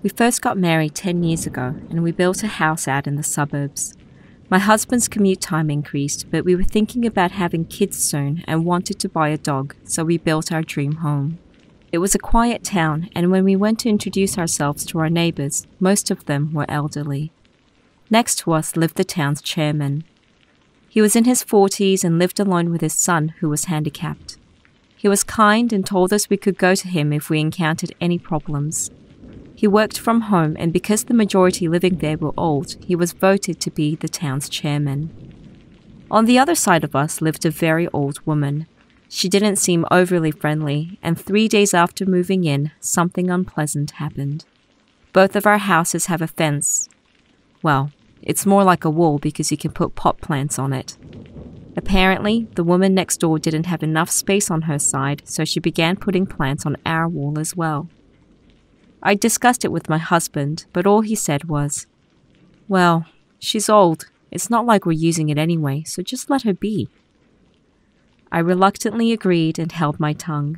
We first got married 10 years ago and we built a house out in the suburbs. My husband's commute time increased, but we were thinking about having kids soon and wanted to buy a dog, so we built our dream home. It was a quiet town, and when we went to introduce ourselves to our neighbors, most of them were elderly. Next to us lived the town's chairman. He was in his 40s and lived alone with his son, who was handicapped. He was kind and told us we could go to him if we encountered any problems. He worked from home, and because the majority living there were old, he was voted to be the town's chairman. On the other side of us lived a very old woman. She didn't seem overly friendly, and 3 days after moving in, something unpleasant happened. Both of our houses have a fence. Well, it's more like a wall because you can put pot plants on it. Apparently, the woman next door didn't have enough space on her side, so she began putting plants on our wall as well. I discussed it with my husband, but all he said was, "Well, she's old. It's not like we're using it anyway, so just let her be." I reluctantly agreed and held my tongue,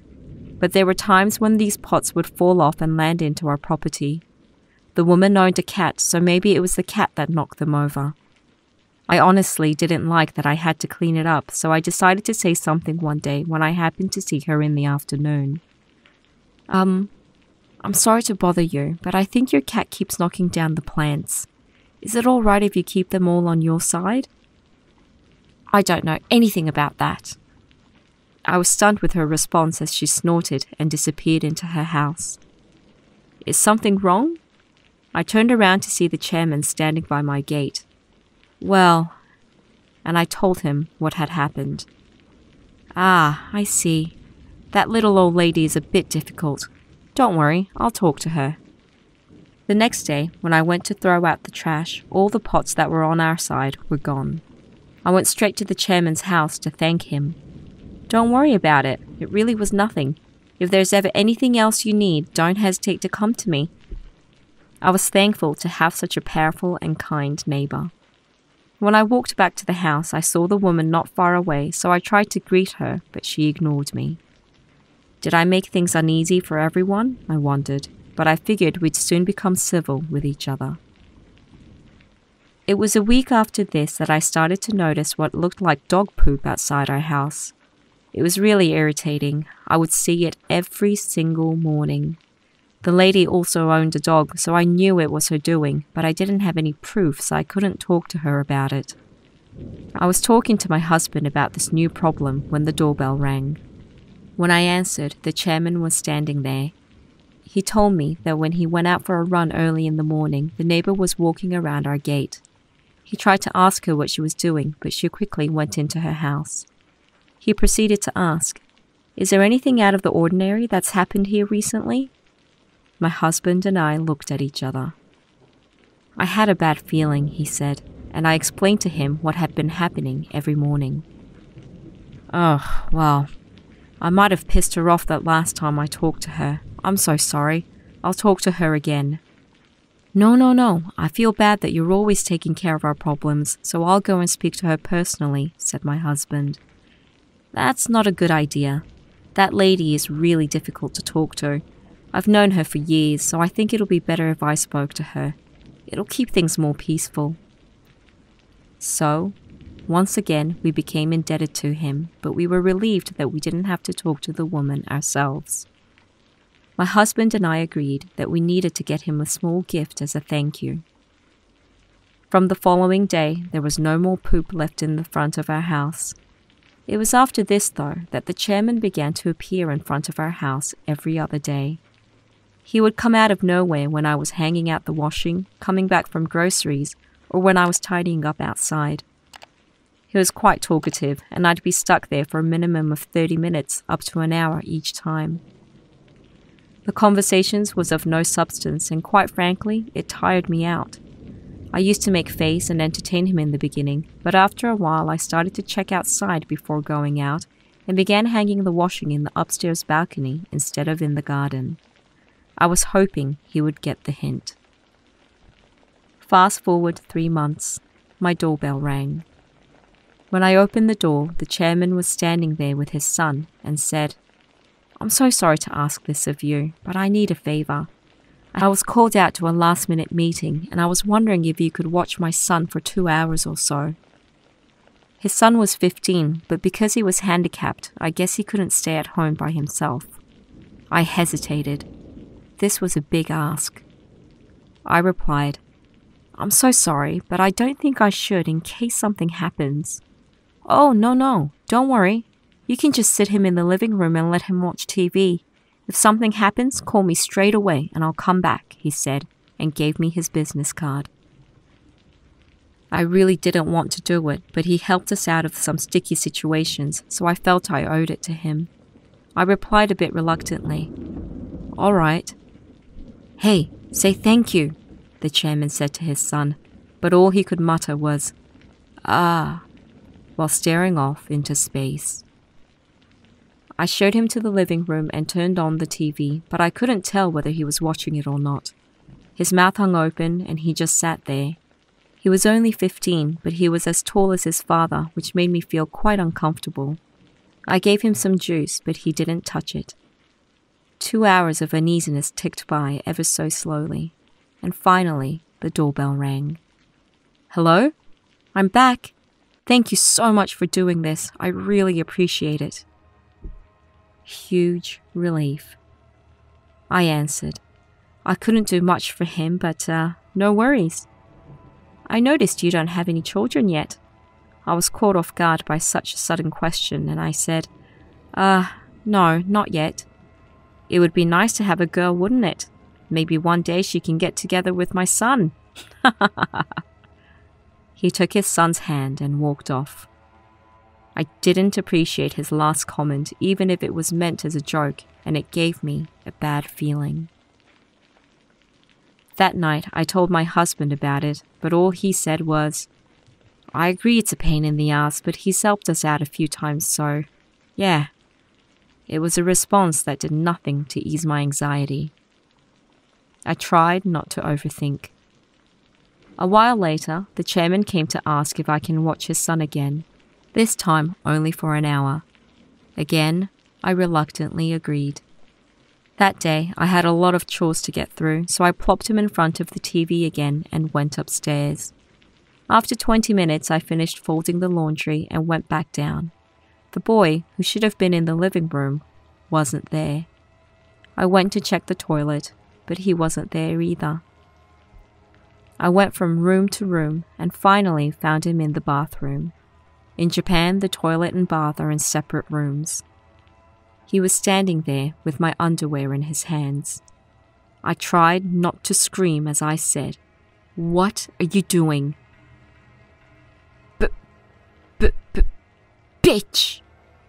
but there were times when these pots would fall off and land into our property. The woman owned a cat, so maybe it was the cat that knocked them over. I honestly didn't like that I had to clean it up, so I decided to say something one day when I happened to see her in the afternoon. I'm sorry to bother you, but I think your cat keeps knocking down the plants. Is it all right if you keep them all on your side?" "I don't know anything about that." I was stunned with her response as she snorted and disappeared into her house. "Is something wrong?" I turned around to see the chairman standing by my gate. "Well," and I told him what had happened. "Ah, I see. That little old lady is a bit difficult. Don't worry, I'll talk to her." The next day, when I went to throw out the trash, all the pots that were on our side were gone. I went straight to the chairman's house to thank him. "Don't worry about it. It really was nothing. If there's ever anything else you need, don't hesitate to come to me." I was thankful to have such a powerful and kind neighbor. When I walked back to the house, I saw the woman not far away, so I tried to greet her, but she ignored me. Did I make things uneasy for everyone? I wondered, but I figured we'd soon become civil with each other. It was a week after this that I started to notice what looked like dog poop outside our house. It was really irritating. I would see it every single morning. The lady also owned a dog, so I knew it was her doing, but I didn't have any proof, so I couldn't talk to her about it. I was talking to my husband about this new problem when the doorbell rang. When I answered, the chairman was standing there. He told me that when he went out for a run early in the morning, the neighbor was walking around our gate. He tried to ask her what she was doing, but she quickly went into her house. He proceeded to ask, "Is there anything out of the ordinary that's happened here recently?" My husband and I looked at each other. "I had a bad feeling," he said, and I explained to him what had been happening every morning. "Oh, well, I might have pissed her off that last time I talked to her. I'm so sorry. I'll talk to her again." No. I feel bad that you're always taking care of our problems, so I'll go and speak to her personally," said my husband. "That's not a good idea. That lady is really difficult to talk to. I've known her for years, so I think it'll be better if I spoke to her. It'll keep things more peaceful." So, once again, we became indebted to him, but we were relieved that we didn't have to talk to the woman ourselves. My husband and I agreed that we needed to get him a small gift as a thank you. From the following day, there was no more poop left in the front of our house. It was after this, though, that the chairman began to appear in front of our house every other day. He would come out of nowhere when I was hanging out the washing, coming back from groceries, or when I was tidying up outside. He was quite talkative, and I'd be stuck there for a minimum of 30 minutes up to an hour each time. The conversations was of no substance, and quite frankly, it tired me out. I used to make face and entertain him in the beginning, but after a while I started to check outside before going out and began hanging the washing in the upstairs balcony instead of in the garden. I was hoping he would get the hint. Fast forward 3 months, my doorbell rang. When I opened the door, the chairman was standing there with his son and said, "I'm so sorry to ask this of you, but I need a favor. I was called out to a last-minute meeting, and I was wondering if you could watch my son for 2 hours or so. His son was 15, but because he was handicapped, I guess he couldn't stay at home by himself. I hesitated. This was a big ask. I replied, "I'm so sorry, but I don't think I should in case something happens." "Oh, no, don't worry. You can just sit him in the living room and let him watch TV. If something happens, call me straight away and I'll come back," he said, and gave me his business card. I really didn't want to do it, but he helped us out of some sticky situations, so I felt I owed it to him. I replied a bit reluctantly, "All right." "Hey, say thank you," the chairman said to his son, but all he could mutter was, "Ah," while staring off into space. I showed him to the living room and turned on the TV, but I couldn't tell whether he was watching it or not. His mouth hung open and he just sat there. He was only 15, but he was as tall as his father, which made me feel quite uncomfortable. I gave him some juice, but he didn't touch it. 2 hours of uneasiness ticked by ever so slowly, and finally the doorbell rang. "Hello? I'm back. Thank you so much for doing this. I really appreciate it." Huge relief. I answered. I couldn't do much for him, but no worries. "I noticed you don't have any children yet." I was caught off guard by such a sudden question, and I said, No, not yet. It would be nice to have a girl, wouldn't it? Maybe one day she can get together with my son." He took his son's hand and walked off. I didn't appreciate his last comment, even if it was meant as a joke, and it gave me a bad feeling. That night, I told my husband about it, but all he said was, "I agree it's a pain in the ass, but he's helped us out a few times, so, yeah." It was a response that did nothing to ease my anxiety. I tried not to overthink. A while later, the chairman came to ask if I can watch his son again, this time only for an hour. Again, I reluctantly agreed. That day, I had a lot of chores to get through, so I plopped him in front of the TV again and went upstairs. After 20 minutes, I finished folding the laundry and went back down. The boy, who should have been in the living room, wasn't there. I went to check the toilet, but he wasn't there either. I went from room to room and finally found him in the bathroom. In Japan, the toilet and bath are in separate rooms. He was standing there with my underwear in his hands. I tried not to scream as I said, "What are you doing?" "Bitch,"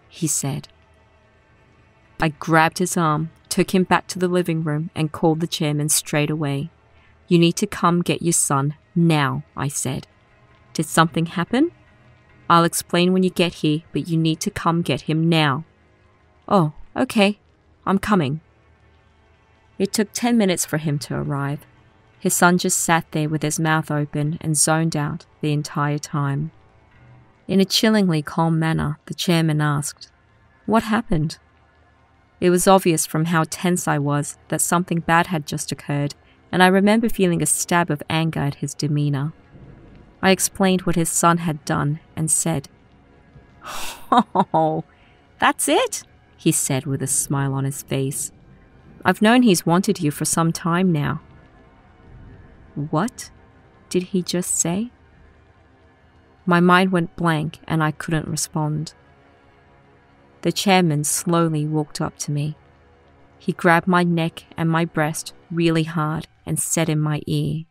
he said. I grabbed his arm, took him back to the living room, and called the chairman straight away. "You need to come get your son now," I said. "Did something happen?" "I'll explain when you get here, but you need to come get him now." "Oh, okay. I'm coming." It took 10 minutes for him to arrive. His son just sat there with his mouth open and zoned out the entire time. In a chillingly calm manner, the chairman asked, "What happened?" It was obvious from how tense I was that something bad had just occurred, and I remember feeling a stab of anger at his demeanor. I explained what his son had done and said, "Oh, that's it?" he said with a smile on his face. "I've known he's wanted you for some time now." What did he just say? My mind went blank and I couldn't respond. The chairman slowly walked up to me. He grabbed my neck and my breast really hard and said in my ear,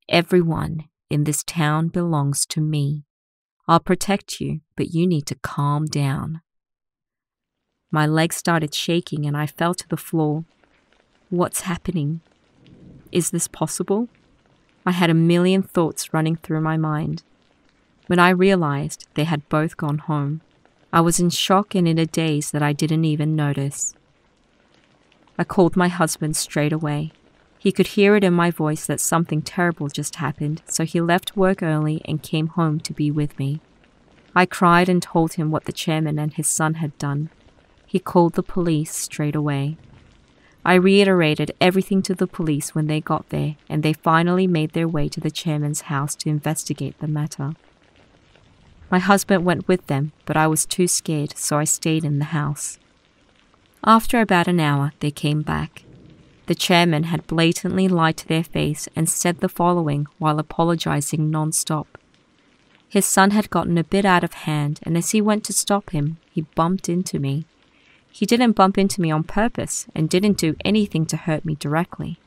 "Everyone in this town belongs to me. I'll protect you, but you need to calm down." My legs started shaking and I fell to the floor. What's happening? Is this possible? I had a million thoughts running through my mind. When I realized they had both gone home, I was in shock and in a daze that I didn't even notice. I called my husband straight away. He could hear it in my voice that something terrible just happened, so he left work early and came home to be with me. I cried and told him what the chairman and his son had done. He called the police straight away. I reiterated everything to the police when they got there, and they finally made their way to the chairman's house to investigate the matter. My husband went with them, but I was too scared, so I stayed in the house. After about an hour, they came back. The chairman had blatantly lied to their face and said the following while apologizing non-stop. His son had gotten a bit out of hand, and as he went to stop him, he bumped into me. He didn't bump into me on purpose and didn't do anything to hurt me directly.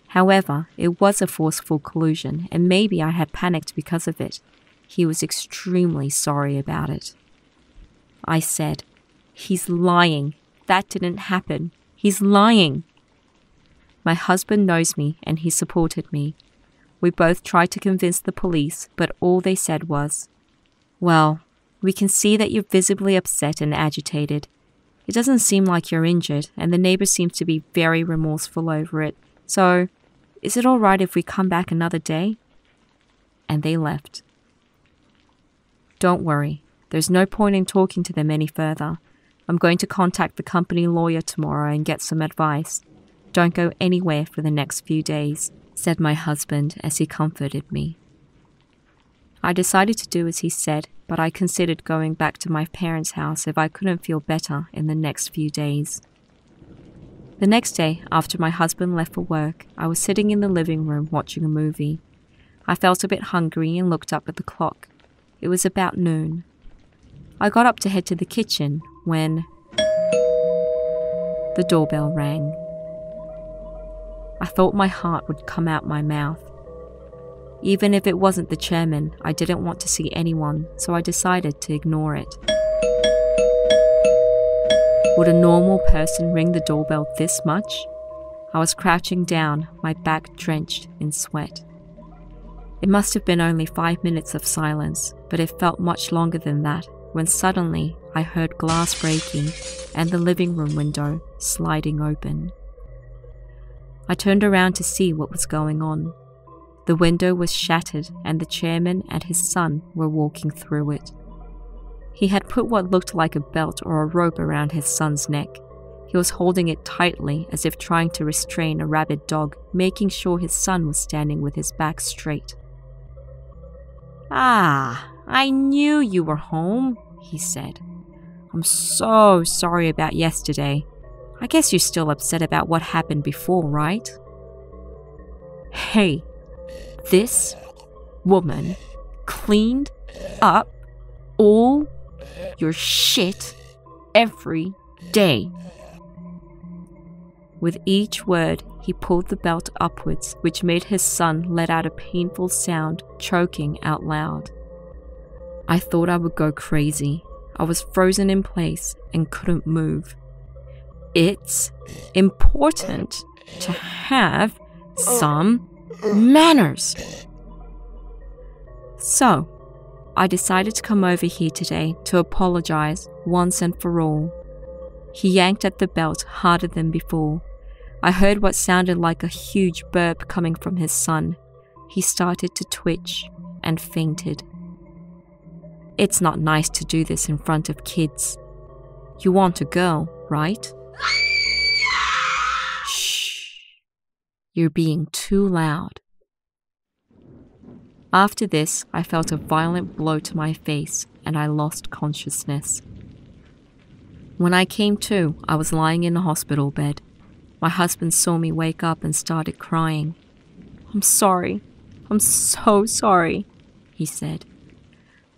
However, it was a forceful collusion, and maybe I had panicked because of it. He was extremely sorry about it. I said, "He's lying. That didn't happen. He's lying." My husband knows me and he supported me. We both tried to convince the police, but all they said was, "Well, we can see that you're visibly upset and agitated. It doesn't seem like you're injured, and the neighbor seems to be very remorseful over it. So, is it all right if we come back another day?" And they left. Don't worry, there's no point in talking to them any further. I'm going to contact the company lawyer tomorrow and get some advice. Don't go anywhere for the next few days, said my husband as he comforted me. I decided to do as he said, but I considered going back to my parents' house if I couldn't feel better in the next few days. The next day, after my husband left for work, I was sitting in the living room watching a movie. I felt a bit hungry and looked up at the clock. It was about noon. I got up to head to the kitchen when the doorbell rang. I thought my heart would come out my mouth. Even if it wasn't the chairman, I didn't want to see anyone, so I decided to ignore it. Would a normal person ring the doorbell this much? I was crouching down, my back drenched in sweat. It must have been only 5 minutes of silence, but it felt much longer than that when suddenly I heard glass breaking and the living room window sliding open. I turned around to see what was going on. The window was shattered and the chairman and his son were walking through it. He had put what looked like a belt or a rope around his son's neck. He was holding it tightly as if trying to restrain a rabid dog, making sure his son was standing with his back straight. "Ah, I knew you were home," he said. "I'm so sorry about yesterday. I guess you're still upset about what happened before, right?" Hey, this woman cleaned up all your shit every day. With each word, he pulled the belt upwards, which made his son let out a painful sound, choking out loud. I thought I would go crazy. I was frozen in place and couldn't move. It's important to have some manners. So, I decided to come over here today to apologize once and for all. He yanked at the belt harder than before. I heard what sounded like a huge burp coming from his son. He started to twitch and fainted. It's not nice to do this in front of kids. You want a girl, right? Shh. You're being too loud. After this, I felt a violent blow to my face and I lost consciousness. When I came to, I was lying in a hospital bed. My husband saw me wake up and started crying. "I'm sorry. I'm so sorry," he said.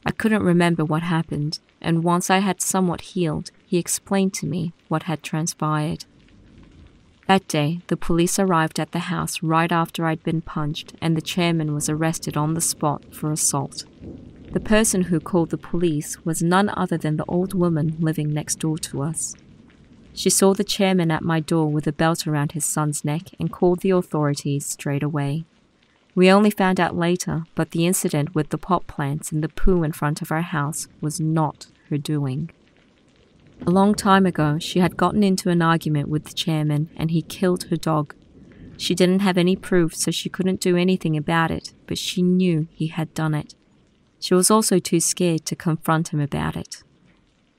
I couldn't remember what happened, and once I had somewhat healed, he explained to me what had transpired. That day, the police arrived at the house right after I'd been punched, and the chairman was arrested on the spot for assault. The person who called the police was none other than the old woman living next door to us. She saw the chairman at my door with a belt around his son's neck and called the authorities straight away. We only found out later, but the incident with the pot plants and the poo in front of our house was not her doing. A long time ago, she had gotten into an argument with the chairman and he killed her dog. She didn't have any proof, so she couldn't do anything about it, but she knew he had done it. She was also too scared to confront him about it.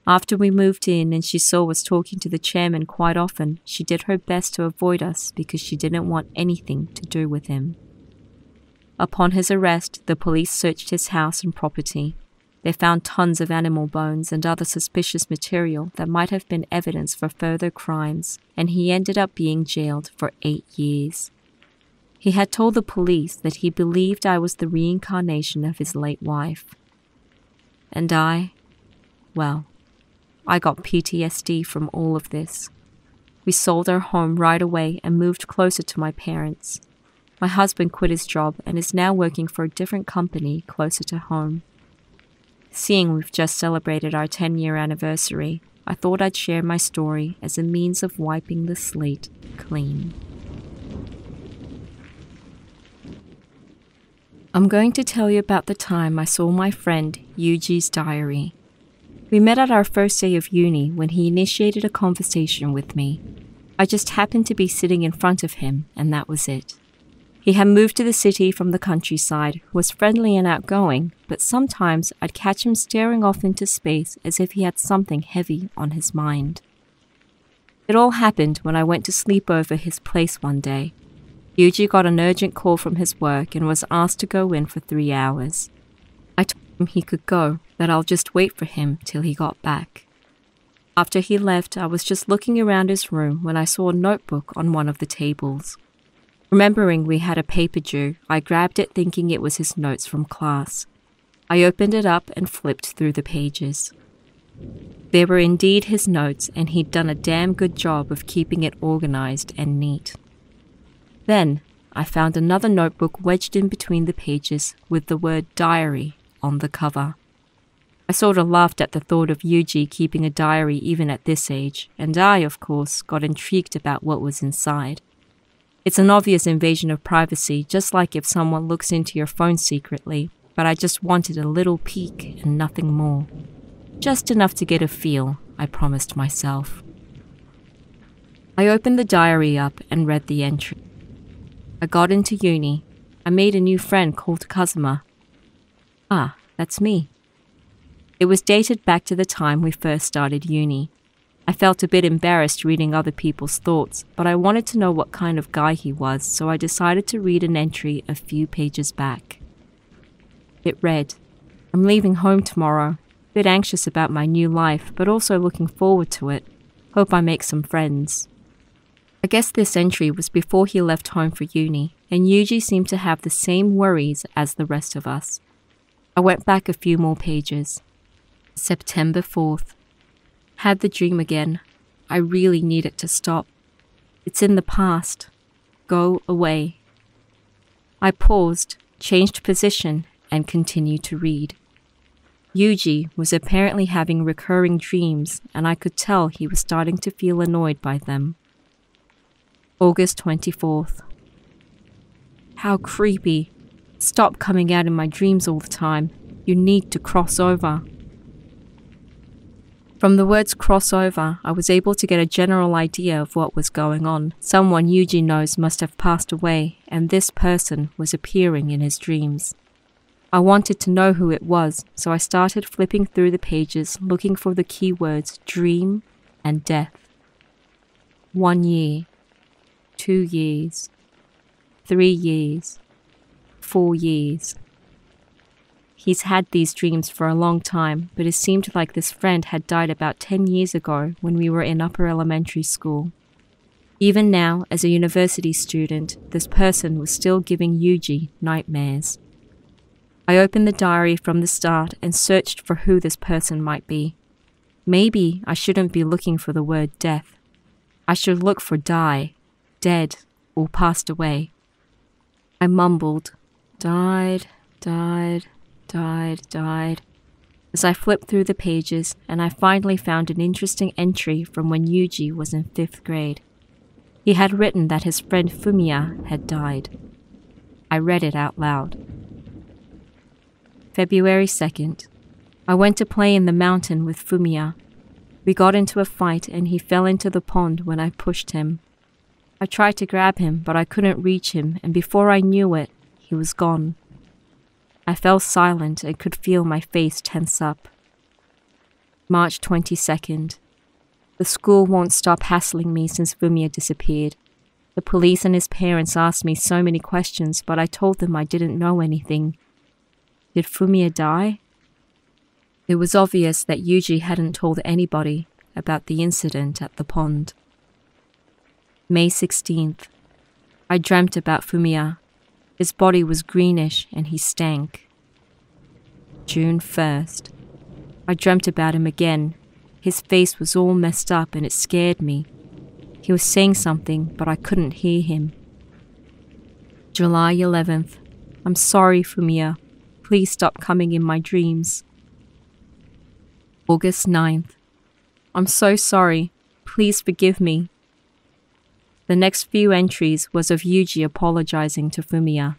After we moved in and she saw us talking to the chairman quite often, she did her best to avoid us because she didn't want anything to do with him. Upon his arrest, the police searched his house and property. They found tons of animal bones and other suspicious material that might have been evidence for further crimes, and he ended up being jailed for 8 years. He had told the police that he believed I was the reincarnation of his late wife. And I got PTSD from all of this. We sold our home right away and moved closer to my parents. My husband quit his job and is now working for a different company closer to home. Seeing we've just celebrated our 10-year anniversary, I thought I'd share my story as a means of wiping the slate clean. I'm going to tell you about the time I saw my friend Yuji's diary. We met at our first day of uni when he initiated a conversation with me. I just happened to be sitting in front of him, and that was it. He had moved to the city from the countryside, was friendly and outgoing, but sometimes I'd catch him staring off into space as if he had something heavy on his mind. It all happened when I went to sleep over his place one day. Yuji got an urgent call from his work and was asked to go in for 3 hours. I told him he could go, that I'll just wait for him till he got back. After he left, I was just looking around his room when I saw a notebook on one of the tables. Remembering we had a paper due, I grabbed it thinking it was his notes from class. I opened it up and flipped through the pages. They were indeed his notes, and he'd done a damn good job of keeping it organized and neat. Then, I found another notebook wedged in between the pages with the word diary on the cover. I sort of laughed at the thought of Yuji keeping a diary even at this age, and I, of course, got intrigued about what was inside. It's an obvious invasion of privacy, just like if someone looks into your phone secretly, but I just wanted a little peek and nothing more. Just enough to get a feel, I promised myself. I opened the diary up and read the entry. I got into uni. I made a new friend called Kazuma. Ah, that's me. It was dated back to the time we first started uni. I felt a bit embarrassed reading other people's thoughts, but I wanted to know what kind of guy he was, so I decided to read an entry a few pages back. It read, "I'm leaving home tomorrow. Bit anxious about my new life, but also looking forward to it. Hope I make some friends." I guess this entry was before he left home for uni, and Yuji seemed to have the same worries as the rest of us. I went back a few more pages. September 4th. Had the dream again. I really need it to stop. It's in the past. Go away. I paused, changed position, and continued to read. Yuji was apparently having recurring dreams, and I could tell he was starting to feel annoyed by them. August 24th. How creepy. Stop coming out in my dreams all the time. You need to cross over. From the words crossover, I was able to get a general idea of what was going on. Someone Yuji knows must have passed away, and this person was appearing in his dreams. I wanted to know who it was, so I started flipping through the pages looking for the keywords dream and death. 1 year, 2 years, 3 years, 4 years. He's had these dreams for a long time, but it seemed like this friend had died about 10 years ago when we were in upper elementary school. Even now, as a university student, this person was still giving Yuji nightmares. I opened the diary from the start and searched for who this person might be. Maybe I shouldn't be looking for the word death. I should look for die, dead, or passed away. I mumbled, died, as I flipped through the pages, and I finally found an interesting entry from when Yuji was in 5th grade. He had written that his friend Fumiya had died. I read it out loud. February 2nd. I went to play in the mountain with Fumiya. We got into a fight and he fell into the pond when I pushed him. I tried to grab him, but I couldn't reach him, and before I knew it, he was gone. I fell silent and could feel my face tense up. March 22nd. The school won't stop hassling me since Fumiya disappeared. The police and his parents asked me so many questions, but I told them I didn't know anything. Did Fumiya die? It was obvious that Yuji hadn't told anybody about the incident at the pond. May 16th. I dreamt about Fumiya. His body was greenish and he stank. June 1st. I dreamt about him again. His face was all messed up and it scared me. He was saying something, but I couldn't hear him. July 11th. I'm sorry, Fumiya. Please stop coming in my dreams. August 9th. I'm so sorry. Please forgive me. The next few entries was of Yuji apologizing to Fumiya.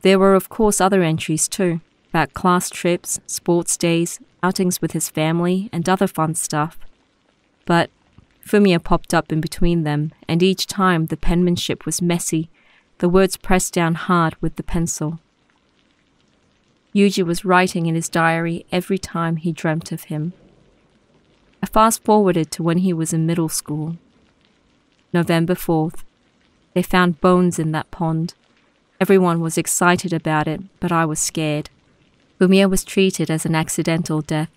There were of course other entries too, about class trips, sports days, outings with his family, and other fun stuff. But Fumiya popped up in between them, and each time the penmanship was messy, the words pressed down hard with the pencil. Yuji was writing in his diary every time he dreamt of him. I fast-forwarded to when he was in middle school. November 4th. They found bones in that pond. Everyone was excited about it, but I was scared. Fumiya was treated as an accidental death.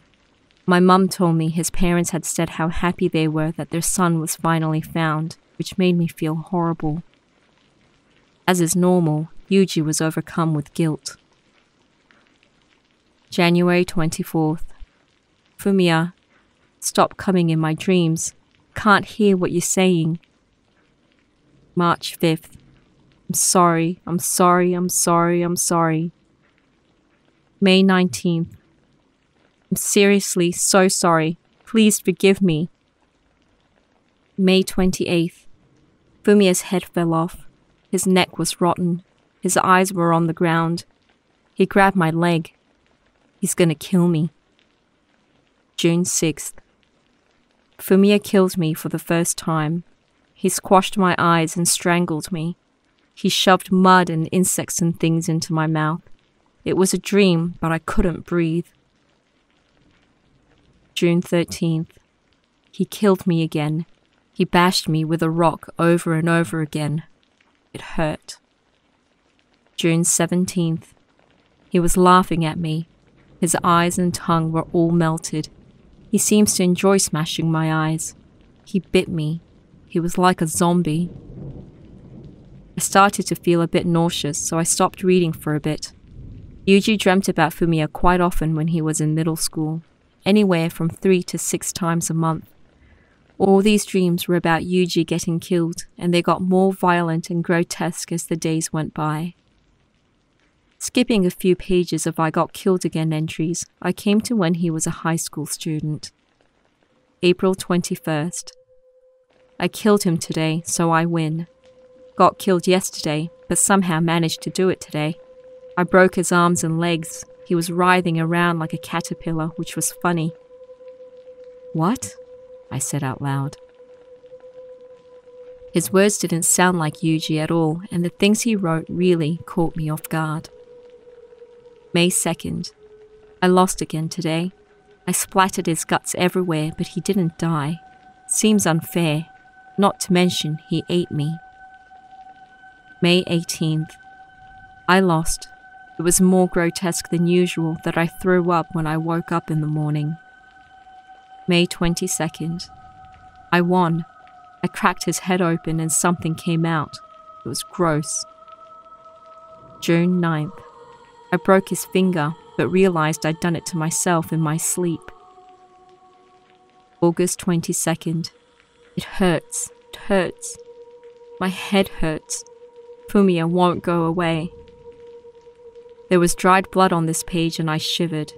My mum told me his parents had said how happy they were that their son was finally found, which made me feel horrible. As is normal, Yuji was overcome with guilt. January 24th. Fumiya, stop coming in my dreams. Can't hear what you're saying. March 5th. I'm sorry, I'm sorry, I'm sorry, I'm sorry. May 19th. I'm seriously so sorry. Please forgive me. May 28th. Fumiya's head fell off. His neck was rotten. His eyes were on the ground. He grabbed my leg. He's gonna kill me. June 6th. Fumiya killed me for the first time. He squashed my eyes and strangled me. He shoved mud and insects and things into my mouth. It was a dream, but I couldn't breathe. June 13th. He killed me again. He bashed me with a rock over and over again. It hurt. June 17th. He was laughing at me. His eyes and tongue were all melted. He seems to enjoy smashing my eyes. He bit me. He was like a zombie. I started to feel a bit nauseous, so I stopped reading for a bit. Yuji dreamt about Fumiya quite often when he was in middle school, anywhere from 3 to 6 times a month. All these dreams were about Yuji getting killed, and they got more violent and grotesque as the days went by. Skipping a few pages of I got killed again entries, I came to when he was a high school student. April 21st. I killed him today, so I win. Got killed yesterday, but somehow managed to do it today. I broke his arms and legs. He was writhing around like a caterpillar, which was funny. What? I said out loud. His words didn't sound like Yuji at all, and the things he wrote really caught me off guard. May 2nd. I lost again today. I splattered his guts everywhere, but he didn't die. Seems unfair. Not to mention, he ate me. May 18th. I lost. It was more grotesque than usual that I threw up when I woke up in the morning. May 22nd. I won. I cracked his head open and something came out. It was gross. June 9th. I broke his finger, but realized I'd done it to myself in my sleep. August 22nd. It hurts. It hurts. My head hurts. Fumiya won't go away. There was dried blood on this page and I shivered.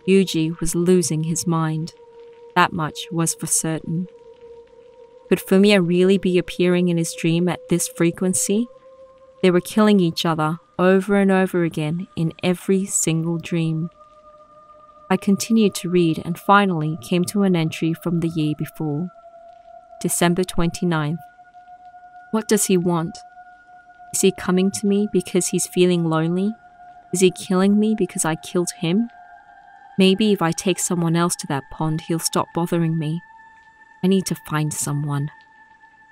Yuji was losing his mind. That much was for certain. Could Fumiya really be appearing in his dream at this frequency? They were killing each other over and over again in every single dream. I continued to read and finally came to an entry from the year before. December 29th. What does he want? Is he coming to me because he's feeling lonely? Is he killing me because I killed him? Maybe if I take someone else to that pond, he'll stop bothering me. I need to find someone.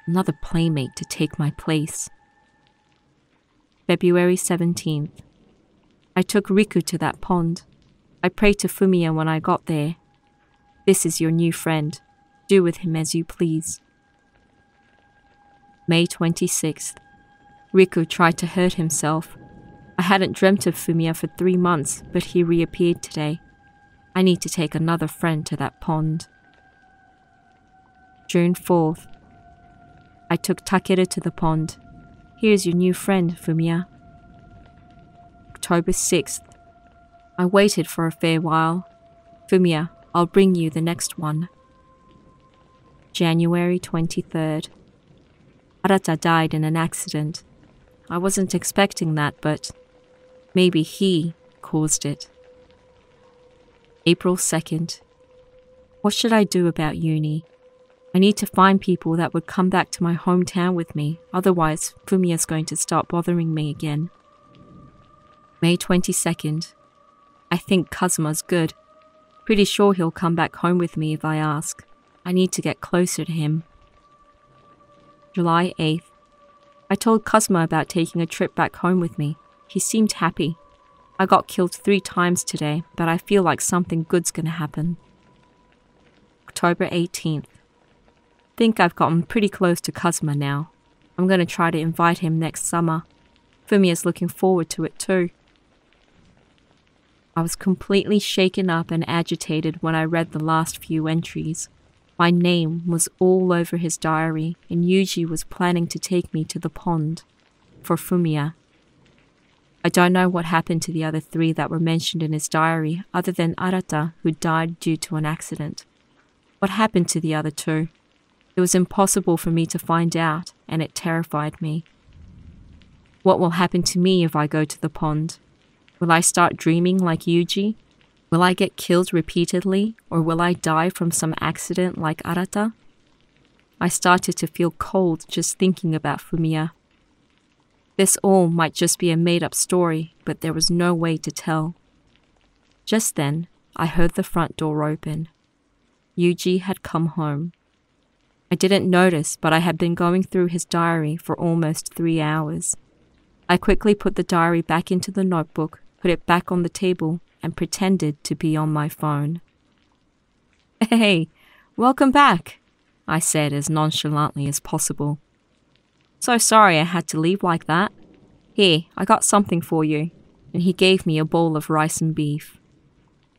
Another playmate to take my place. February 17th. I took Riku to that pond. I prayed to Fumiya when I got there. This is your new friend. Do with him as you please. May 26th. Riku tried to hurt himself. I hadn't dreamt of Fumiya for 3 months, but he reappeared today. I need to take another friend to that pond. June 4th. I took Takeda to the pond. Here's your new friend, Fumiya. October 6th. I waited for a fair while. Fumiya, I'll bring you the next one. January 23rd. Arata died in an accident. I wasn't expecting that, but maybe he caused it. April 2nd. What should I do about uni? I need to find people that would come back to my hometown with me, otherwise Fumiya's going to start bothering me again. May 22nd. I think Kazuma's good. Pretty sure he'll come back home with me if I ask. I need to get closer to him. July 8th. I told Kazuma about taking a trip back home with me. He seemed happy. I got killed 3 times today, but I feel like something good's gonna happen. October 18th. Think I've gotten pretty close to Kazuma now. I'm gonna try to invite him next summer. Fumiya's looking forward to it too. I was completely shaken up and agitated when I read the last few entries. My name was all over his diary, and Yuji was planning to take me to the pond. For Fumiya. I don't know what happened to the other 3 that were mentioned in his diary, other than Arata, who died due to an accident. What happened to the other 2? It was impossible for me to find out, and it terrified me. What will happen to me if I go to the pond? Will I start dreaming like Yuji? Will I get killed repeatedly, or will I die from some accident like Arata? I started to feel cold just thinking about Fumiya. This all might just be a made-up story, but there was no way to tell. Just then, I heard the front door open. Yuji had come home. I didn't notice, but I had been going through his diary for almost 3 hours. I quickly put the diary back into the notebook, put it back on the table, and pretended to be on my phone. "Hey, welcome back," I said as nonchalantly as possible. "So sorry I had to leave like that. Here, I got something for you," and he gave me a bowl of rice and beef.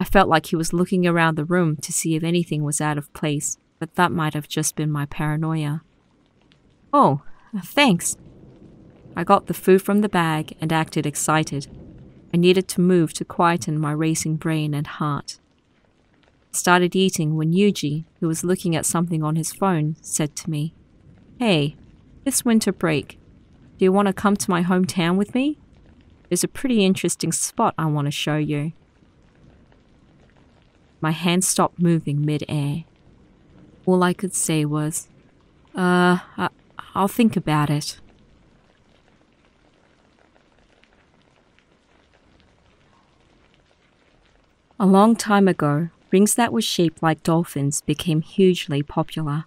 I felt like he was looking around the room to see if anything was out of place, but that might have just been my paranoia. "Oh, thanks." I got the food from the bag and acted excited. I needed to move to quieten my racing brain and heart. I started eating when Yuji, who was looking at something on his phone, said to me, "Hey, this winter break, do you want to come to my hometown with me? There's a pretty interesting spot I want to show you." My hand stopped moving mid-air. All I could say was, I'll think about it." A long time ago, rings that were shaped like dolphins became hugely popular.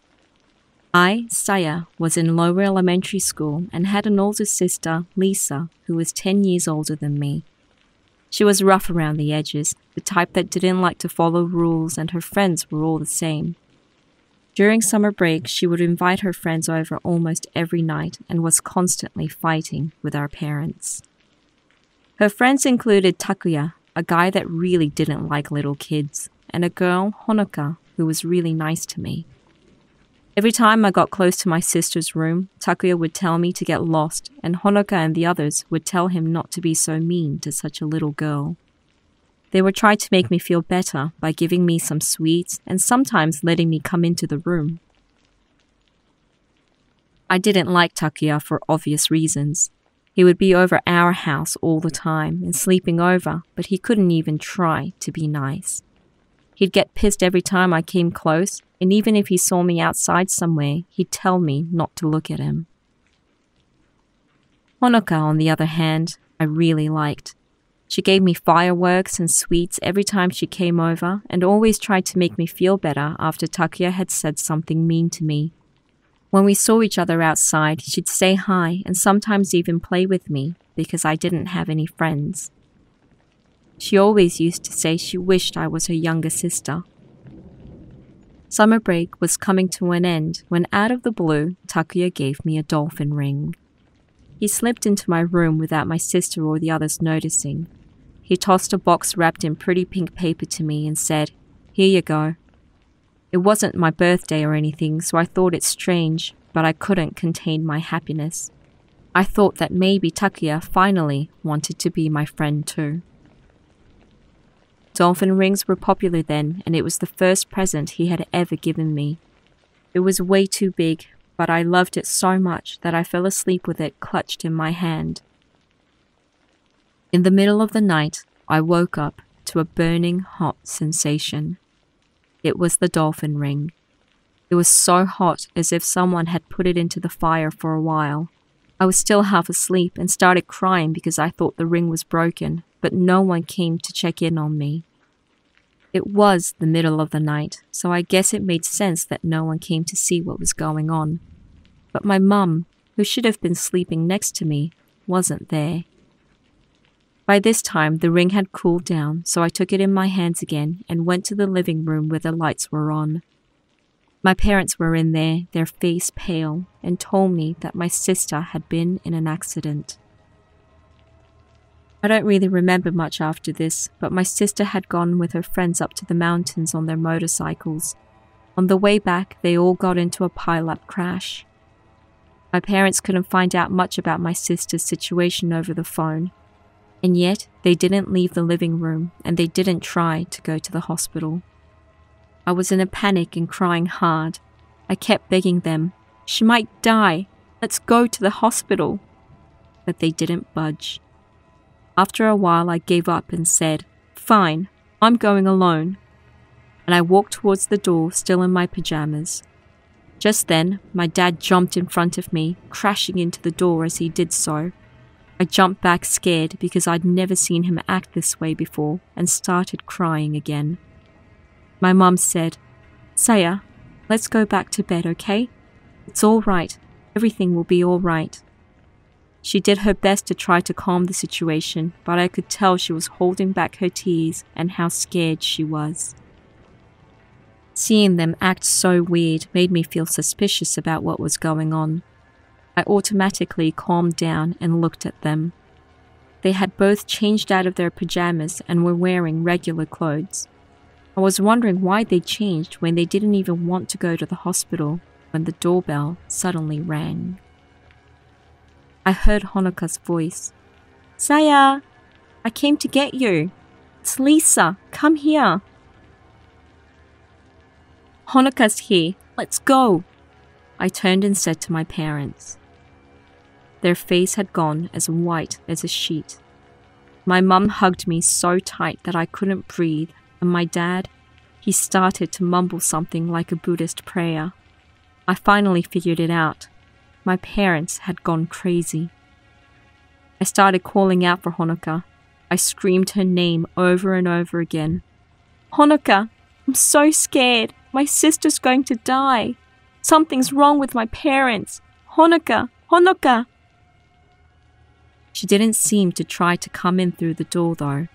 I, Saya, was in lower elementary school and had an older sister, Lisa, who was 10 years older than me. She was rough around the edges, the type that didn't like to follow rules, and her friends were all the same. During summer break, she would invite her friends over almost every night and was constantly fighting with our parents. Her friends included Takuya, a guy that really didn't like little kids, and a girl, Honoka, who was really nice to me. Every time I got close to my sister's room, Takuya would tell me to get lost, and Honoka and the others would tell him not to be so mean to such a little girl. They would try to make me feel better by giving me some sweets and sometimes letting me come into the room. I didn't like Takuya for obvious reasons. He would be over our house all the time and sleeping over, but he couldn't even try to be nice. He'd get pissed every time I came close, and even if he saw me outside somewhere, he'd tell me not to look at him. Honoka, on the other hand, I really liked. She gave me fireworks and sweets every time she came over and always tried to make me feel better after Takuya had said something mean to me. When we saw each other outside, she'd say hi and sometimes even play with me because I didn't have any friends. She always used to say she wished I was her younger sister. Summer break was coming to an end when out of the blue, Takuya gave me a dolphin ring. He slipped into my room without my sister or the others noticing. He tossed a box wrapped in pretty pink paper to me and said, "Here you go." It wasn't my birthday or anything, so I thought it strange, but I couldn't contain my happiness. I thought that maybe Takuya finally wanted to be my friend too. Dolphin rings were popular then, and it was the first present he had ever given me. It was way too big, but I loved it so much that I fell asleep with it clutched in my hand. In the middle of the night, I woke up to a burning hot sensation. It was the dolphin ring. It was so hot as if someone had put it into the fire for a while. I was still half asleep and started crying because I thought the ring was broken, but no one came to check in on me. It was the middle of the night, so I guess it made sense that no one came to see what was going on. But my mum, who should have been sleeping next to me, wasn't there. By this time, the ring had cooled down, so I took it in my hands again and went to the living room where the lights were on. My parents were in there, their face pale, and told me that my sister had been in an accident. I don't really remember much after this, but my sister had gone with her friends up to the mountains on their motorcycles. On the way back, they all got into a pile-up crash. My parents couldn't find out much about my sister's situation over the phone, and yet they didn't leave the living room and they didn't try to go to the hospital. I was in a panic and crying hard. I kept begging them, "She might die. Let's go to the hospital." But they didn't budge. After a while, I gave up and said, "Fine, I'm going alone." And I walked towards the door, still in my pajamas. Just then, my dad jumped in front of me, crashing into the door as he did so. I jumped back scared because I'd never seen him act this way before and started crying again. My mum said, "Saya, let's go back to bed, okay? It's all right. Everything will be all right." She did her best to try to calm the situation, but I could tell she was holding back her tears and how scared she was. Seeing them act so weird made me feel suspicious about what was going on. I automatically calmed down and looked at them. They had both changed out of their pajamas and were wearing regular clothes. I was wondering why they changed when they didn't even want to go to the hospital when the doorbell suddenly rang. I heard Honoka's voice. "Saya, I came to get you. It's Lisa. Come here." "Honoka's here. Let's go." I turned and said to my parents. Their face had gone as white as a sheet. My mum hugged me so tight that I couldn't breathe, and my dad, he started to mumble something like a Buddhist prayer. I finally figured it out. My parents had gone crazy. I started calling out for Honoka. I screamed her name over and over again. "Honoka, I'm so scared. My sister's going to die. Something's wrong with my parents. Honoka, Honoka." She didn't seem to try to come in through the door though.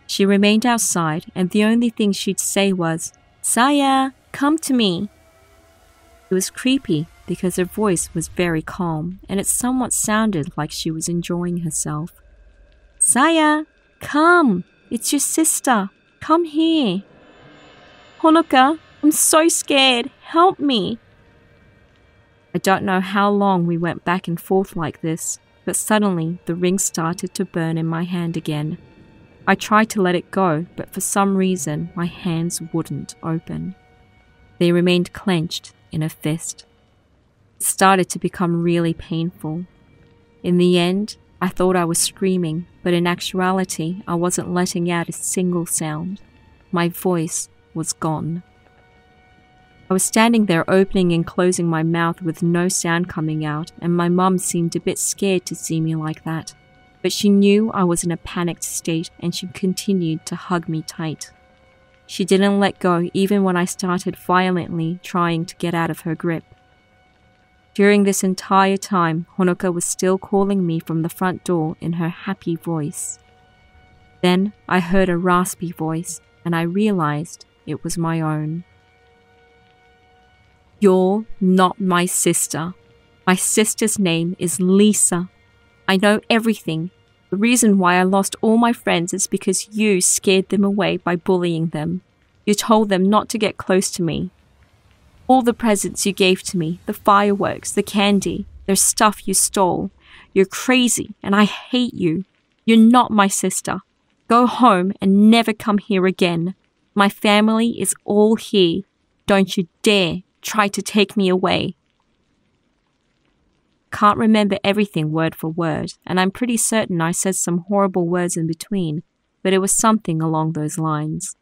She remained outside, and the only thing she'd say was, "Saya, come to me." It was creepy because her voice was very calm, and it somewhat sounded like she was enjoying herself. "Saya, come! It's your sister. Come here." "Honoka, I'm so scared. Help me." I don't know how long we went back and forth like this, but suddenly the ring started to burn in my hand again. I tried to let it go, but for some reason my hands wouldn't open. They remained clenched in a fist. It started to become really painful. In the end, I thought I was screaming, but in actuality I wasn't letting out a single sound. My voice was gone. I was standing there opening and closing my mouth with no sound coming out, and my mum seemed a bit scared to see me like that. But she knew I was in a panicked state and she continued to hug me tight. She didn't let go even when I started violently trying to get out of her grip. During this entire time, Honoka was still calling me from the front door in her happy voice. Then I heard a raspy voice and I realized it was my own. You're not my sister. My sister's name is Lisa. I know everything. The reason why I lost all my friends is because you scared them away by bullying them. You told them not to get close to me. All the presents you gave to me, the fireworks, the candy, they're stuff you stole. You're crazy and I hate you. You're not my sister. Go home and never come here again. My family is all here. Don't you dare try to take me away. Can't remember everything word for word, and I'm pretty certain I said some horrible words in between, but it was something along those lines.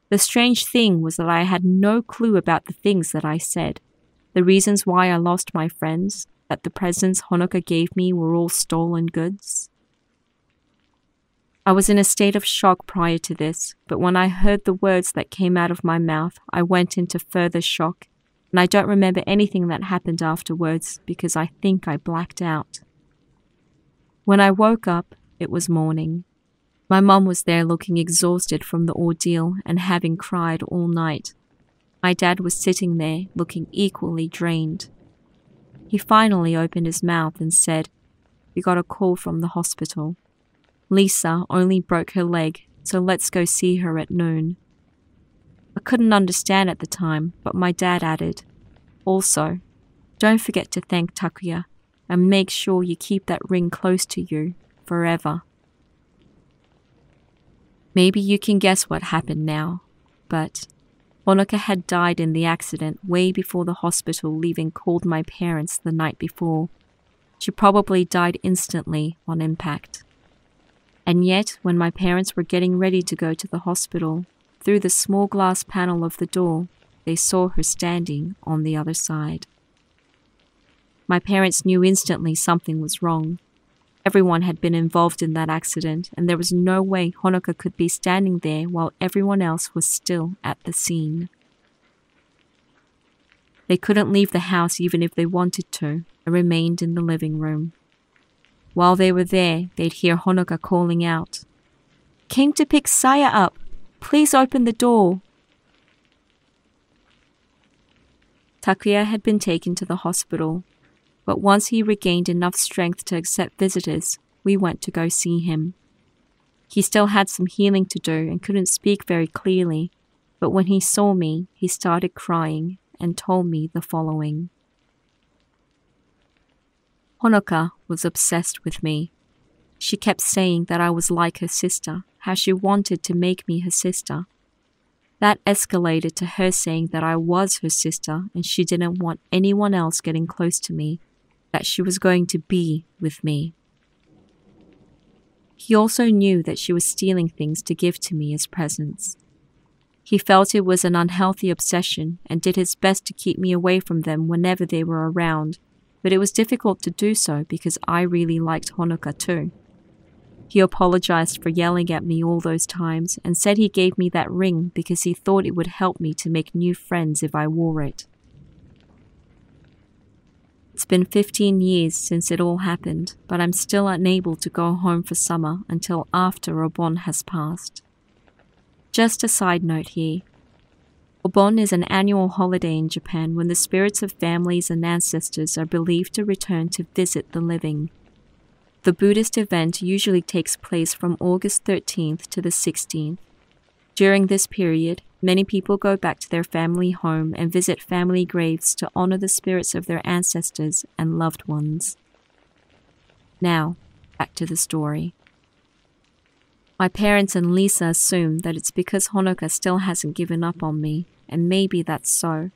The strange thing was that I had no clue about the things that I said, the reasons why I lost my friends, that the presents Honoka gave me were all stolen goods. I was in a state of shock prior to this, but when I heard the words that came out of my mouth, I went into further shock, and I don't remember anything that happened afterwards because I think I blacked out. When I woke up, it was morning. My mum was there looking exhausted from the ordeal and having cried all night. My dad was sitting there looking equally drained. He finally opened his mouth and said, "We got a call from the hospital. Lisa only broke her leg, so let's go see her at noon." I couldn't understand at the time, but my dad added, "Also, don't forget to thank Takuya and make sure you keep that ring close to you forever." Maybe you can guess what happened now, but Honoka had died in the accident way before the hospital even called my parents the night before. She probably died instantly on impact. And yet, when my parents were getting ready to go to the hospital, through the small glass panel of the door, they saw her standing on the other side. My parents knew instantly something was wrong. Everyone had been involved in that accident, and there was no way Honoka could be standing there while everyone else was still at the scene. They couldn't leave the house even if they wanted to, and remained in the living room. While they were there, they'd hear Honoka calling out, "Came to pick Saya up. Please open the door." Takuya had been taken to the hospital, but once he regained enough strength to accept visitors, we went to go see him. He still had some healing to do and couldn't speak very clearly, but when he saw me, he started crying and told me the following. Honoka was obsessed with me. She kept saying that I was like her sister, how she wanted to make me her sister. That escalated to her saying that I was her sister and she didn't want anyone else getting close to me, that she was going to be with me. He also knew that she was stealing things to give to me as presents. He felt it was an unhealthy obsession and did his best to keep me away from them whenever they were around, but it was difficult to do so because I really liked Honoka too. He apologized for yelling at me all those times and said he gave me that ring because he thought it would help me to make new friends if I wore it. It's been 15 years since it all happened, but I'm still unable to go home for summer until after Obon has passed. Just a side note here. Obon is an annual holiday in Japan when the spirits of families and ancestors are believed to return to visit the living. The Buddhist event usually takes place from August 13th to the 16th. During this period, many people go back to their family home and visit family graves to honor the spirits of their ancestors and loved ones. Now, back to the story. My parents and Lisa assume that it's because Honoka still hasn't given up on me, and maybe that's so.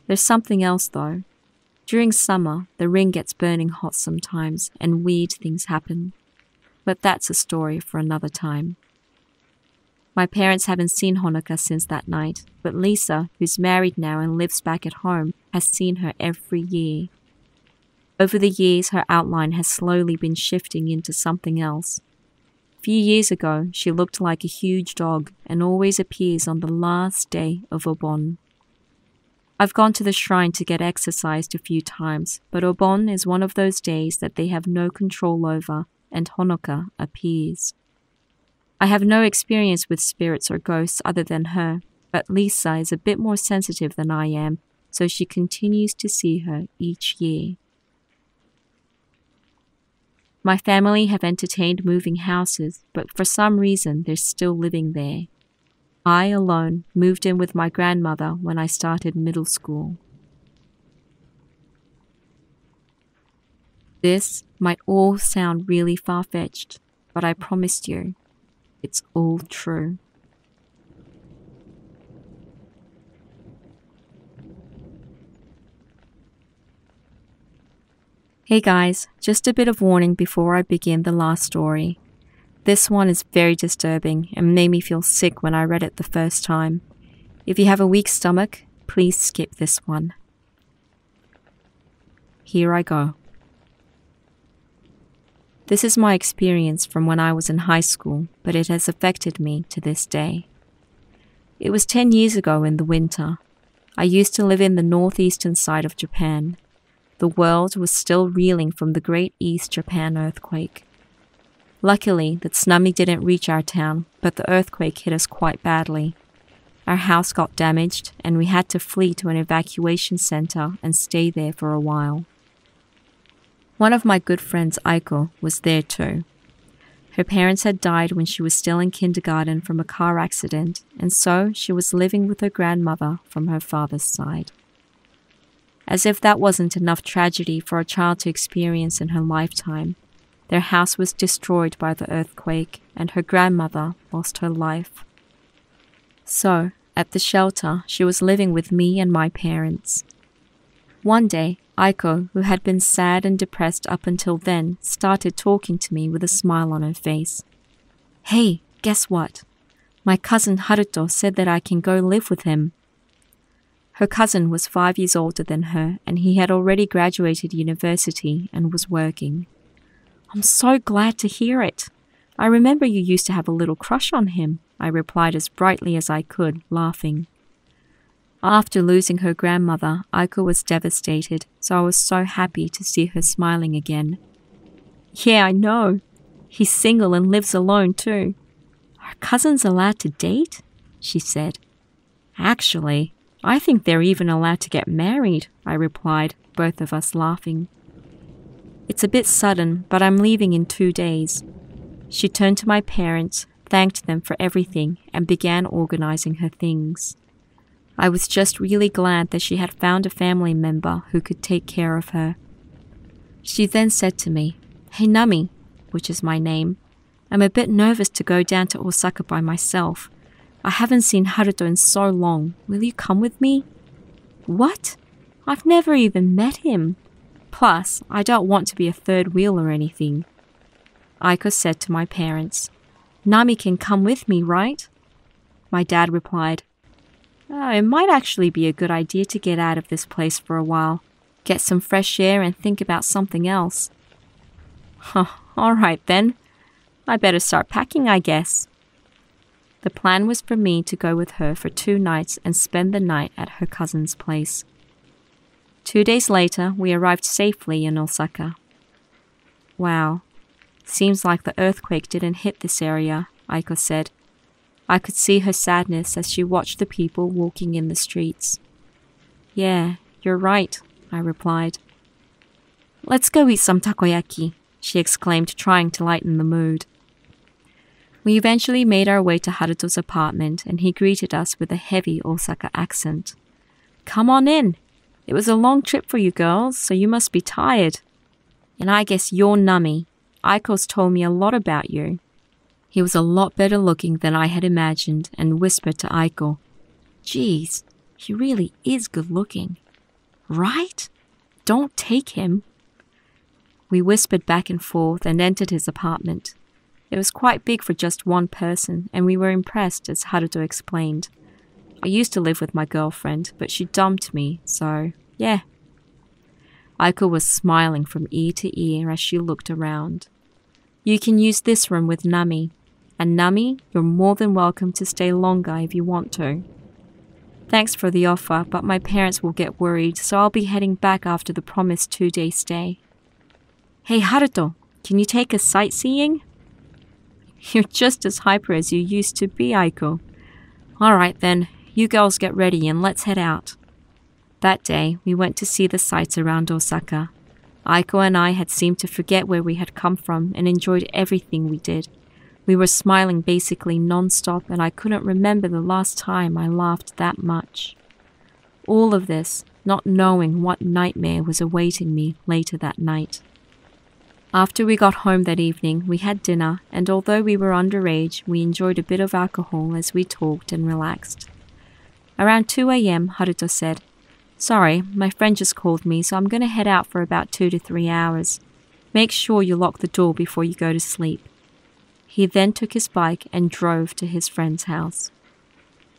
There's something else though. During summer, the ring gets burning hot sometimes, and weird things happen. But that's a story for another time. My parents haven't seen Honoka since that night, but Lisa, who's married now and lives back at home, has seen her every year. Over the years, her outline has slowly been shifting into something else. A few years ago, she looked like a huge dog and always appears on the last day of Obon. I've gone to the shrine to get exercised a few times, but Obon is one of those days that they have no control over, and Honoka appears. I have no experience with spirits or ghosts other than her, but Lisa is a bit more sensitive than I am, so she continues to see her each year. My family have entertained moving houses, but for some reason they're still living there. I alone moved in with my grandmother when I started middle school. This might all sound really far-fetched, but I promised you, it's all true. Hey guys, just a bit of warning before I begin the last story. This one is very disturbing and made me feel sick when I read it the first time. If you have a weak stomach, please skip this one. Here I go. This is my experience from when I was in high school, but it has affected me to this day. It was 10 years ago in the winter. I used to live in the northeastern side of Japan. The world was still reeling from the Great East Japan earthquake. Luckily, the tsunami didn't reach our town, but the earthquake hit us quite badly. Our house got damaged, and we had to flee to an evacuation center and stay there for a while. One of my good friends, Aiko, was there too. Her parents had died when she was still in kindergarten from a car accident, and so she was living with her grandmother from her father's side. As if that wasn't enough tragedy for a child to experience in her lifetime, their house was destroyed by the earthquake and her grandmother lost her life. So, at the shelter, she was living with me and my parents. One day, Aiko, who had been sad and depressed up until then, started talking to me with a smile on her face. "Hey, guess what? My cousin Haruto said that I can go live with him." Her cousin was 5 years older than her, and he had already graduated university and was working. "I'm so glad to hear it. I remember you used to have a little crush on him," I replied as brightly as I could, laughing. After losing her grandmother, Aiko was devastated, so I was so happy to see her smiling again. "Yeah, I know. He's single and lives alone too." "Are cousins allowed to date?" she said. "Actually, I think they're even allowed to get married," I replied, both of us laughing. "It's a bit sudden, but I'm leaving in 2 days." She turned to my parents, thanked them for everything, and began organizing her things. I was just really glad that she had found a family member who could take care of her. She then said to me, "Hey Nami," which is my name, "I'm a bit nervous to go down to Osaka by myself. I haven't seen Haruto in so long. Will you come with me?" "What? I've never even met him. Plus, I don't want to be a third wheel or anything." Aiko said to my parents, "Nami can come with me, right?" My dad replied, "It might actually be a good idea to get out of this place for a while, get some fresh air and think about something else." All right then. I better start packing, I guess. The plan was for me to go with her for 2 nights and spend the night at her cousin's place. 2 days later, we arrived safely in Osaka. "Wow, seems like the earthquake didn't hit this area," Aiko said. I could see her sadness as she watched the people walking in the streets. "Yeah, you're right," I replied. "Let's go eat some takoyaki," she exclaimed, trying to lighten the mood. We eventually made our way to Haruto's apartment, and he greeted us with a heavy Osaka accent. "Come on in. It was a long trip for you girls, so you must be tired. And I guess you're Nami. Aiko's told me a lot about you." He was a lot better looking than I had imagined and whispered to Aiko, "Geez, he really is good looking. Right? Don't take him." We whispered back and forth and entered his apartment. It was quite big for just one person, and we were impressed, as Haruto explained. I used to live with my girlfriend, but she dumped me, so yeah. Aiko was smiling from ear to ear as she looked around. You can use this room with Nami. And Nami, you're more than welcome to stay longer if you want to. Thanks for the offer, but my parents will get worried, so I'll be heading back after the promised 2-day stay. Hey Haruto, can you take us sightseeing? You're just as hyper as you used to be, Aiko. Alright then, you girls get ready and let's head out. That day, we went to see the sights around Osaka. Aiko and I had seemed to forget where we had come from and enjoyed everything we did. We were smiling basically non-stop, and I couldn't remember the last time I laughed that much. All of this, not knowing what nightmare was awaiting me later that night. After we got home that evening, we had dinner, and although we were underage, we enjoyed a bit of alcohol as we talked and relaxed. Around 2 a.m., Haruto said, Sorry, my friend just called me, so I'm going to head out for about 2 to 3 hours. Make sure you lock the door before you go to sleep. He then took his bike and drove to his friend's house.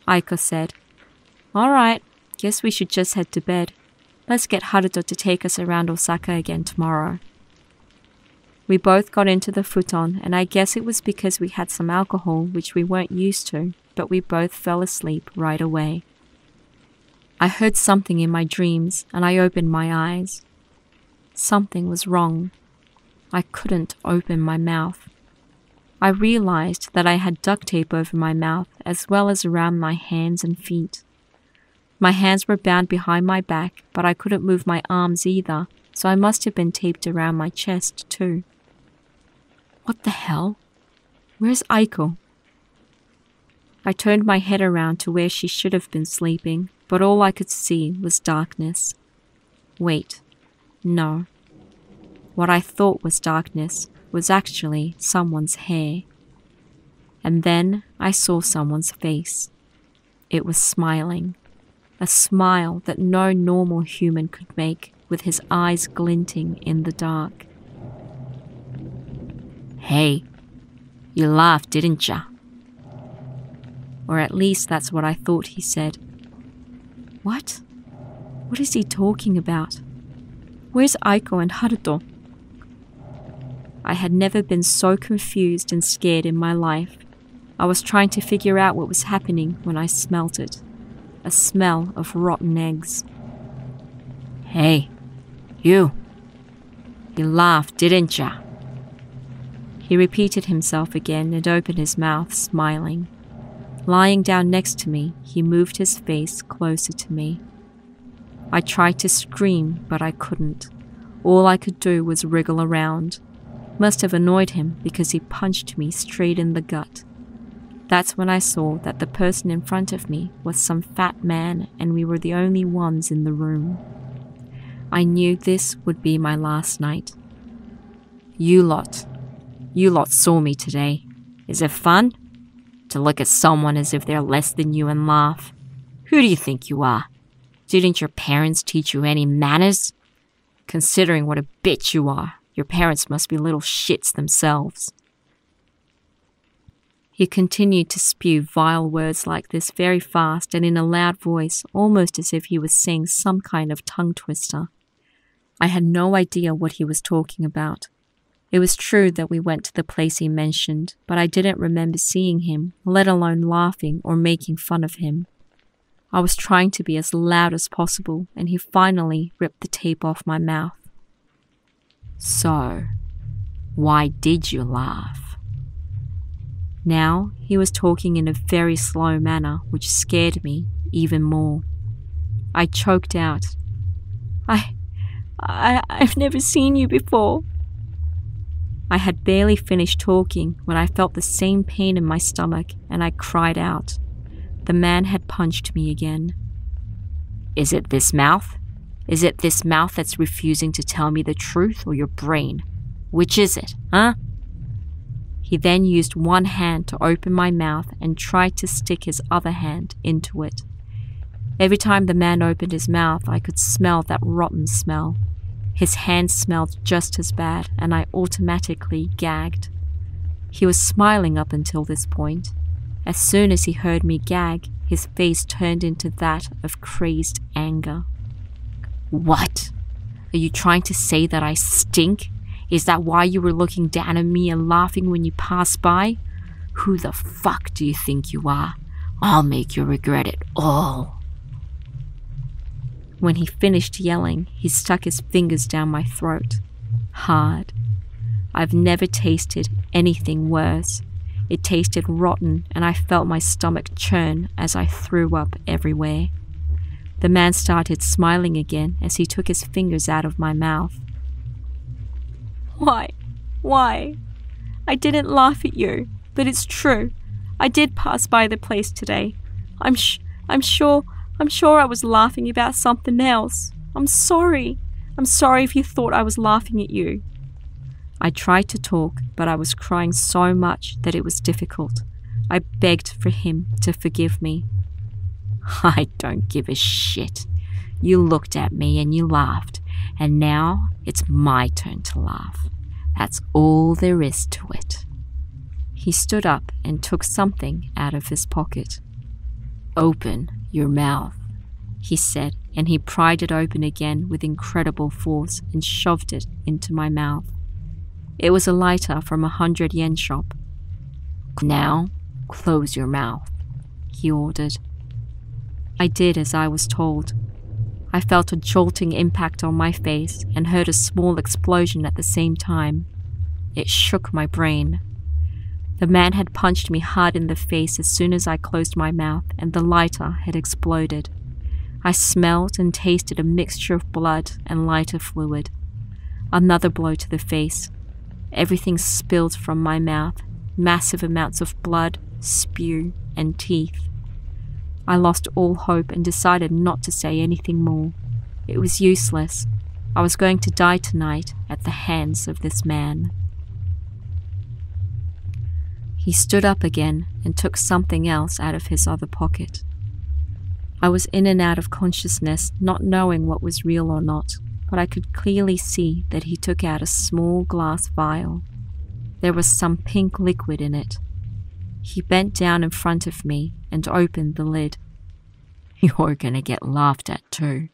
Aiko said, Alright, guess we should just head to bed. Let's get Haruto to take us around Osaka again tomorrow. We both got into the futon, and I guess it was because we had some alcohol which we weren't used to, but we both fell asleep right away. I heard something in my dreams, and I opened my eyes. Something was wrong. I couldn't open my mouth. I realized that I had duct tape over my mouth as well as around my hands and feet. My hands were bound behind my back, but I couldn't move my arms either, so I must have been taped around my chest too. What the hell? Where's Aiko? I turned my head around to where she should have been sleeping, but all I could see was darkness. Wait, no. What I thought was darkness was actually someone's hair. And then I saw someone's face. It was smiling. A smile that no normal human could make, with his eyes glinting in the dark. Hey, you laughed, didn't ya? Or at least that's what I thought he said. What? What is he talking about? Where's Aiko and Haruto? I had never been so confused and scared in my life. I was trying to figure out what was happening when I smelt it. A smell of rotten eggs. Hey, you. You laughed, didn't ya? He repeated himself again and opened his mouth, smiling. Lying down next to me, he moved his face closer to me. I tried to scream, but I couldn't. All I could do was wriggle around. Must have annoyed him because he punched me straight in the gut. That's when I saw that the person in front of me was some fat man and we were the only ones in the room. I knew this would be my last night. You lot saw me today. Is it fun? To look at someone as if they're less than you and laugh? Who do you think you are? Didn't your parents teach you any manners? Considering what a bitch you are, your parents must be little shits themselves. He continued to spew vile words like this very fast and in a loud voice, almost as if he was saying some kind of tongue twister. I had no idea what he was talking about. It was true that we went to the place he mentioned, but I didn't remember seeing him, let alone laughing or making fun of him. I was trying to be as loud as possible, and he finally ripped the tape off my mouth. So, why did you laugh? Now he was talking in a very slow manner, which scared me even more. I choked out, I've never seen you before. I had barely finished talking when I felt the same pain in my stomach and I cried out. The man had punched me again. Is it this mouth? Is it this mouth that's refusing to tell me the truth, or your brain? Which is it, huh? He then used one hand to open my mouth and tried to stick his other hand into it. Every time the man opened his mouth, I could smell that rotten smell. His hand smelled just as bad, and I automatically gagged. He was smiling up until this point. As soon as he heard me gag, his face turned into that of crazed anger. What? Are you trying to say that I stink? Is that why you were looking down at me and laughing when you passed by? Who the fuck do you think you are? I'll make you regret it all." When he finished yelling, he stuck his fingers down my throat. Hard. I've never tasted anything worse. It tasted rotten, and I felt my stomach churn as I threw up everywhere. The man started smiling again as he took his fingers out of my mouth. Why? I didn't laugh at you, but it's true. I did pass by the place today. I'm sure I was laughing about something else. I'm sorry. I'm sorry if you thought I was laughing at you." I tried to talk, but I was crying so much that it was difficult. I begged for him to forgive me. "I don't give a shit. You looked at me and you laughed, and now it's my turn to laugh. That's all there is to it." He stood up and took something out of his pocket. "Open your mouth," he said, and he pried it open again with incredible force and shoved it into my mouth. It was a lighter from a 100-yen shop. "Now, close your mouth," he ordered. I did as I was told. I felt a jolting impact on my face and heard a small explosion at the same time. It shook my brain. The man had punched me hard in the face as soon as I closed my mouth, and the lighter had exploded. I smelled and tasted a mixture of blood and lighter fluid. Another blow to the face. Everything spilled from my mouth, massive amounts of blood, spew, and teeth. I lost all hope and decided not to say anything more. It was useless. I was going to die tonight at the hands of this man. He stood up again and took something else out of his other pocket. I was in and out of consciousness, not knowing what was real or not, but I could clearly see that he took out a small glass vial. There was some pink liquid in it. He bent down in front of me and opened the lid. "You're gonna get laughed at too.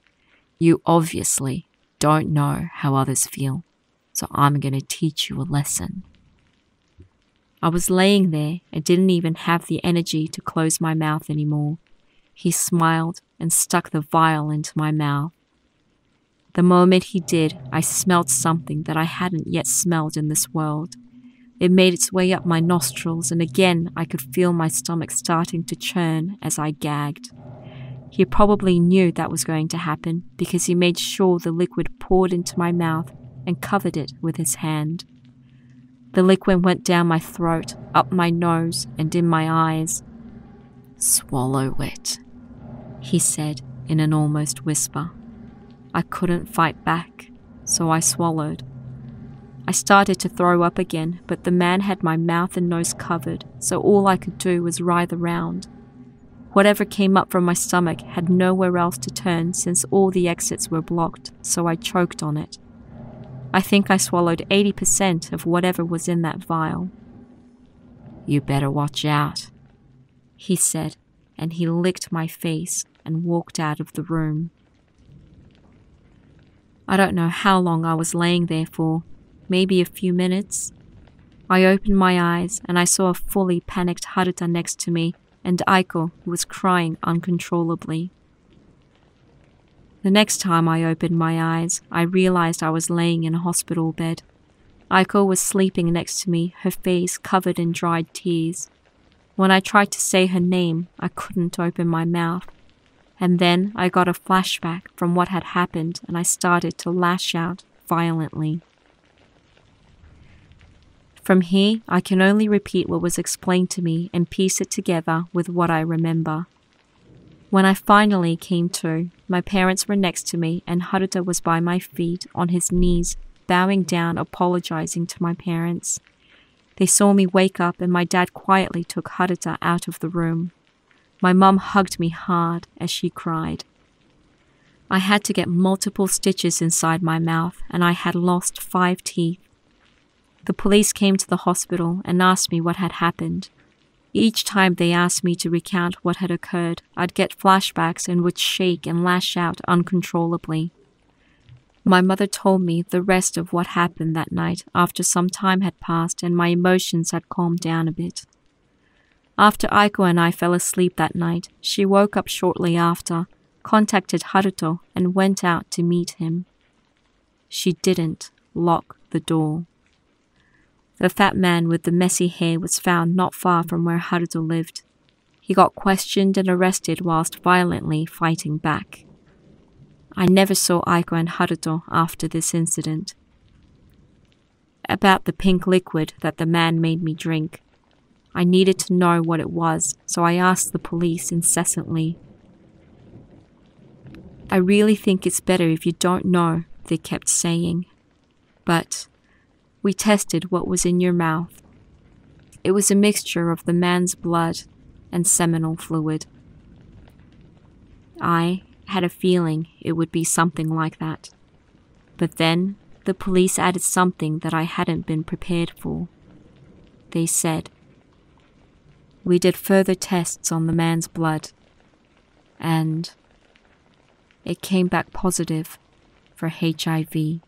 You obviously don't know how others feel, so I'm gonna teach you a lesson." I was laying there and didn't even have the energy to close my mouth anymore. He smiled and stuck the vial into my mouth. The moment he did, I smelled something that I hadn't yet smelled in this world. It made its way up my nostrils, and again I could feel my stomach starting to churn as I gagged. He probably knew that was going to happen because he made sure the liquid poured into my mouth and covered it with his hand. The liquid went down my throat, up my nose, and in my eyes. "Swallow it," he said in an almost whisper. I couldn't fight back, so I swallowed. I started to throw up again, but the man had my mouth and nose covered, so all I could do was writhe around. Whatever came up from my stomach had nowhere else to turn since all the exits were blocked, so I choked on it. I think I swallowed 80% of whatever was in that vial. "You better watch out," he said, and he licked my face and walked out of the room. I don't know how long I was laying there for, maybe a few minutes. I opened my eyes and I saw a fully panicked Haruta next to me and Aiko, who was crying uncontrollably. The next time I opened my eyes, I realized I was laying in a hospital bed. Aiko was sleeping next to me, her face covered in dried tears. When I tried to say her name, I couldn't open my mouth. And then I got a flashback from what had happened and I started to lash out violently. From here, I can only repeat what was explained to me and piece it together with what I remember. When I finally came to, my parents were next to me and Haruta was by my feet on his knees, bowing down, apologizing to my parents. They saw me wake up and my dad quietly took Haruta out of the room. My mum hugged me hard as she cried. I had to get multiple stitches inside my mouth and I had lost 5 teeth. The police came to the hospital and asked me what had happened. Each time they asked me to recount what had occurred, I'd get flashbacks and would shake and lash out uncontrollably. My mother told me the rest of what happened that night after some time had passed and my emotions had calmed down a bit. After Aiko and I fell asleep that night, she woke up shortly after, contacted Haruto, and went out to meet him. She didn't lock the door. The fat man with the messy hair was found not far from where Haruto lived. He got questioned and arrested whilst violently fighting back. I never saw Aiko and Haruto after this incident. About the pink liquid that the man made me drink, I needed to know what it was, so I asked the police incessantly. I really think it's better if you don't know, they kept saying. But we tested what was in your mouth. It was a mixture of the man's blood and seminal fluid. I had a feeling it would be something like that. But then the police added something that I hadn't been prepared for. They said, "We did further tests on the man's blood, and it came back positive for HIV.